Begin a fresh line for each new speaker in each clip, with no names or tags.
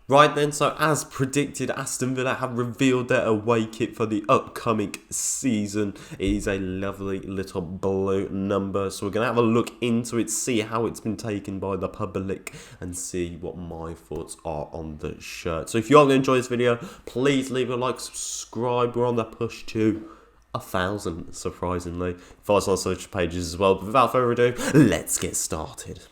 Right then, so as predicted, Aston Villa have revealed their away kit for the upcoming season. It is a lovely little blue number, so we're going to have a look into it, see how it's been taken by the public, and see what my thoughts are on the shirt. So if you are going to enjoy this video, please leave a like, subscribe. We're on the push to 1,000, surprisingly. Follow us on social pages as well. But without further ado, let's get started.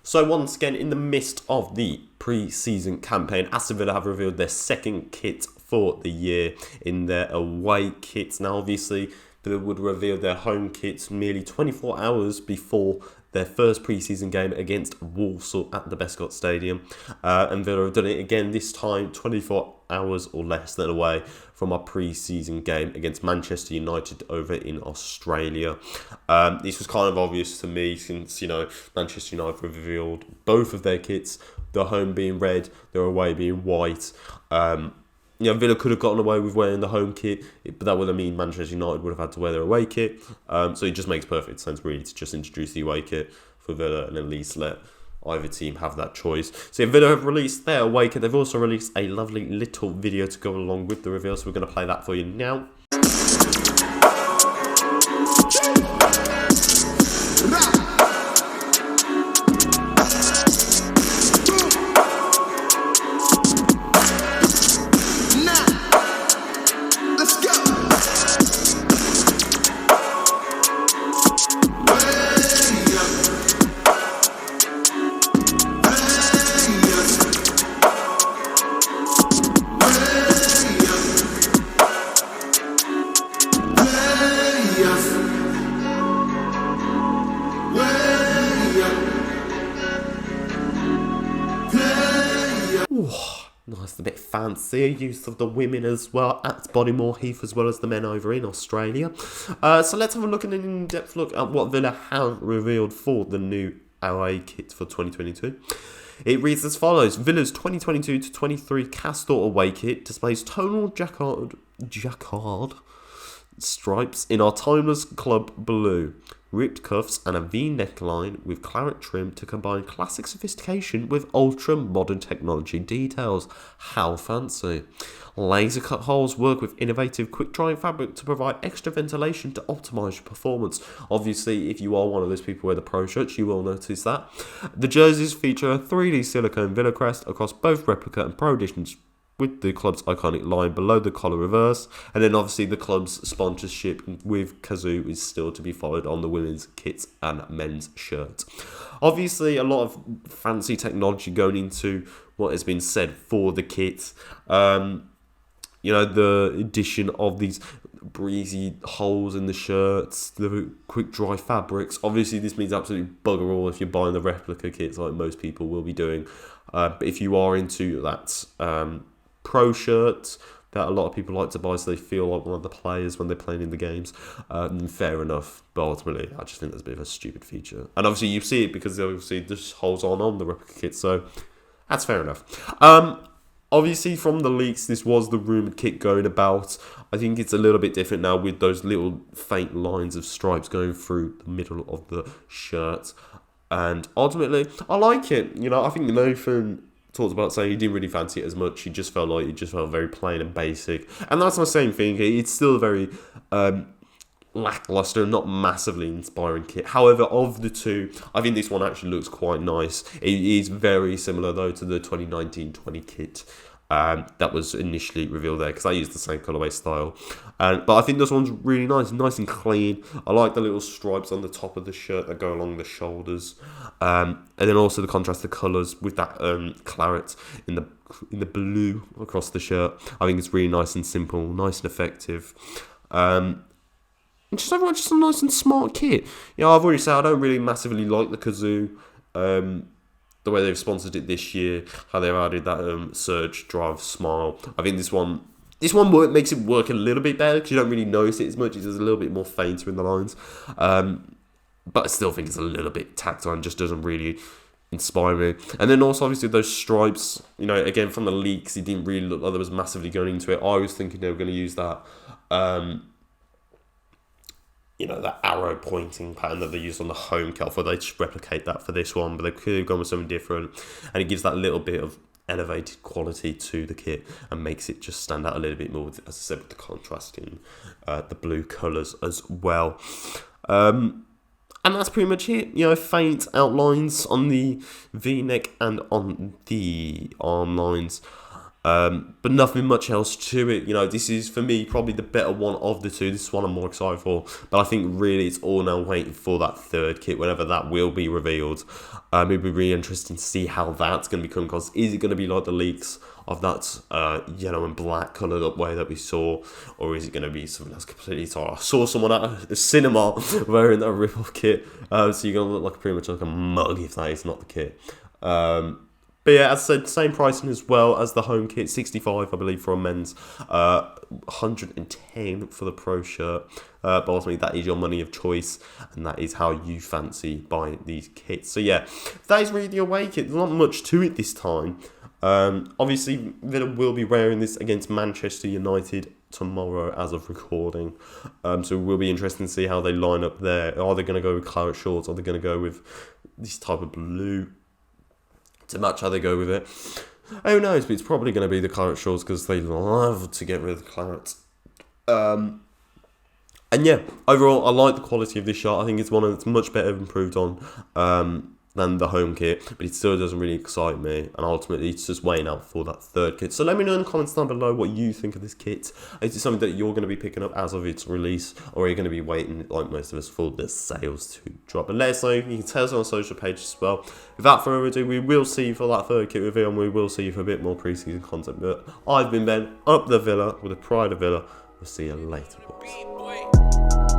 So once again, in the midst of the pre-season campaign, Aston Villa have revealed their second kit for the year in their away kits. Now obviously, Villa would reveal their home kits merely 24 hours before their first pre-season game against Walsall at the Bescott Stadium. And Villa have done it again, this time 24 hours or less than away from our pre-season game against Manchester United over in Australia. This was kind of obvious to me since, Manchester United revealed both of their kits, their home being red, their away being white. Villa could have gotten away with wearing the home kit, but that would have mean Manchester United would have had to wear their away kit. So it just makes perfect sense, really, to just introduce the away kit for Villa and at least let either team have that choice. So Villa have released their away kit. They've also released a lovely little video to go along with the reveal, so we're going to play that for you now. Nice, a bit fancier use of the women as well at Bodymore Heath as well as the men over in Australia. So let's have a look at an in-depth look at what Villa have revealed for the new away kit for 2022. It reads as follows: Villa's 2022-23 Castor away kit displays tonal jacquard stripes in our timeless club blue, ripped cuffs and a V neckline with claret trim to combine classic sophistication with ultra modern technology details. How fancy. Laser cut holes work with innovative quick drying fabric to provide extra ventilation to optimise your performance. Obviously, if you are one of those people who wear the pro shirts, you will notice that. The jerseys feature a 3D silicone Villa crest across both replica and pro editions, with the club's iconic line below the collar reverse. And then obviously the club's sponsorship with Kazoo is still to be followed on the women's kits and men's shirts. Obviously a lot of fancy technology going into what has been said for the kit. The addition of these breezy holes in the shirts, the quick dry fabrics. Obviously this means absolutely bugger all if you're buying the replica kits like most people will be doing. But if you are into that pro shirts that a lot of people like to buy so they feel like one of the players when they're playing in the games, fair enough, but ultimately I just think that's a bit of a stupid feature. And obviously you see it because obviously there's holes on the replica kit, so that's fair enough. Obviously from the leaks this was the rumoured kit going about. I think it's a little bit different now with those little faint lines of stripes going through the middle of the shirt, and ultimately I like it. I think Nathan talked about saying he didn't really fancy it as much. He just felt very plain and basic, and that's my same thing. It's still very lackluster, not massively inspiring kit. However, of the two, I think this one actually looks quite nice. It is very similar though to the 2019-20 kit that was initially revealed there, because I used the same colourway style. But I think this one's really nice and clean. I like the little stripes on the top of the shirt that go along the shoulders, and then also the contrast of colours with that claret in the blue across the shirt. I think it's really nice and simple, nice and effective. Just overall, just a nice and smart kit. I've already said I don't really massively like the Kazoo, the way they've sponsored it this year, how they've added that surge drive smile. I think this one makes it work a little bit better because you don't really notice it as much. It's a little bit more fainter in the lines, but I still think it's a little bit tacked on. Just doesn't really inspire me. And then also obviously those stripes. Again from the leaks, it didn't really look like there was massively going into it. I was thinking they were going to use that that arrow pointing pattern that they used on the home kit. I thought they'd just replicate that for this one, but they could have gone with something different, and it gives that little bit of elevated quality to the kit and makes it just stand out a little bit more, as I said, with the contrast in the blue colours as well. And that's pretty much it. Faint outlines on the V-neck and on the arm lines. But nothing much else to it. This is, for me, probably the better one of the two. This is one I'm more excited for. But I think really it's all now waiting for that third kit, whenever that will be revealed. It'll be really interesting to see how that's going to become. Because is it going to be like the leaks of that yellow and black coloured up way that we saw? Or is it going to be something that's completely sorry? I saw someone at a cinema wearing that rip-off kit. So you're going to look like pretty much like a mug if that is not the kit. But yeah, as I said, same pricing as well as the home kit, 65 I believe for a men's, 110 for the pro shirt. But ultimately that is your money of choice, and that is how you fancy buying these kits. So yeah, that is really the away kit. There's not much to it this time. Obviously Villa will be wearing this against Manchester United tomorrow as of recording. So it will be interesting to see how they line up there. Are they going to go with claret shorts? Are they going to go with this type of blue to match how they go with it? Who knows, but it's probably going to be the claret shorts because they love to get rid of the claret. And yeah, overall, I like the quality of this shirt. I think it's one that's much better improved on than the home kit, but it still doesn't really excite me, and ultimately it's just waiting out for that third kit. So let me know in the comments down below what you think of this kit. Is it something that you're going to be picking up as of its release, or are you going to be waiting, like most of us, for the sales to drop? And let us know. You can tell us on our social pages as well. Without further ado, we will see you for that third kit reveal, and we will see you for a bit more pre-season content. But I've been Ben, up the Villa with the pride of Villa. We'll see you later, boys.